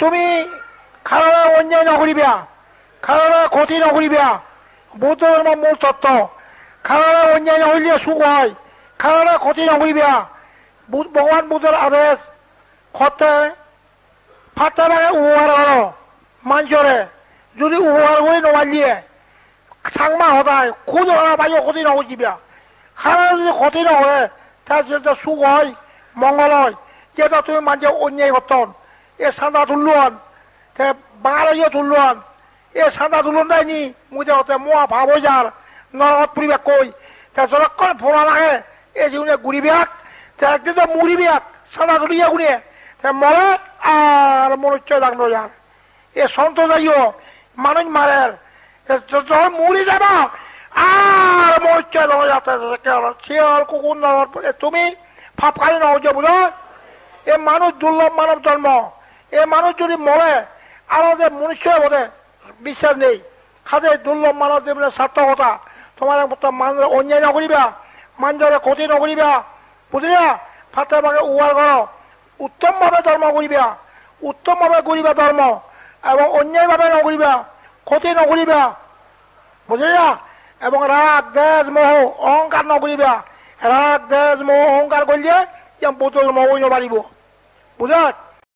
তুমি খারাপ অন্যায় নকরিবা, খারাপ ক্ষতি নকরিবা। বৌদ্ধ ধর্ম মূল তত্ত্ব। খারাপ অন্যায় নকরিলে সুখ হয়, খারাপ ক্ষতি নকরিবা। ভগবান বুদ্ধের আদেশ খতে ফাতে ভাগে উপহার করো মানুষরে। যদি উপহার করে নমালিয়ে থাকবা সদায় খুদ বাইও ক্ষতি নকরিবা। খারাপ যদি ক্ষতি নকরে তার যেটা সুখ হয়, মঙ্গল হয়। যেটা তুমি মানুষের অন্যায় করতন এ সাদা তুললুন বাঙালিও তুললুন এ সাদা তুলুন দেয়নি মুঝে হতে মোয়া ভাব হয়ে যার নরকত পরিবেশ কই তা যতক্ষণ ফোনা লাগে এ জীবনে ঘুরি ব্যাগ তা একদিন তো মুড়ি ব্যাগ সাদা তুলিয়া ঘুরে তা মরে আর মনুষ্য লাগলো যার এ সন্ত যাইও মানুষ মারের যখন মুড়ি যাবা আর মনুষ্য লাগলো যাতে শিয়াল কুকুর তুমি ফাপকারি নহজে বুঝো। এ মানুষ দুর্লভ মানব জন্ম। এ মানুষ যদি মরে আরো যে মনুষ্য বোধে বিশ্বাস নেই। খাদে দুর্লভ মানব জীবনের সার্থকতা তোমার মানুষ অন্যায় নকরিবা, মানুষের ক্ষতি নকরিবা, বুঝলিনা। ফাতে ভাগে উহার করো, উত্তম ভাবে ধর্ম করিবা, উত্তম ভাবে করিবা ধর্ম এবং অন্যায় ভাবে নকরিবা, ক্ষতি নকরিবা, বুঝলিনা। এবং রাগ দেশ মোহ অহংকার নকরিবা। রাগ দেশ মোহ অহংকার করলে বৌদ্ধ ধর্ম অন্য বাড়িব, বুঝা।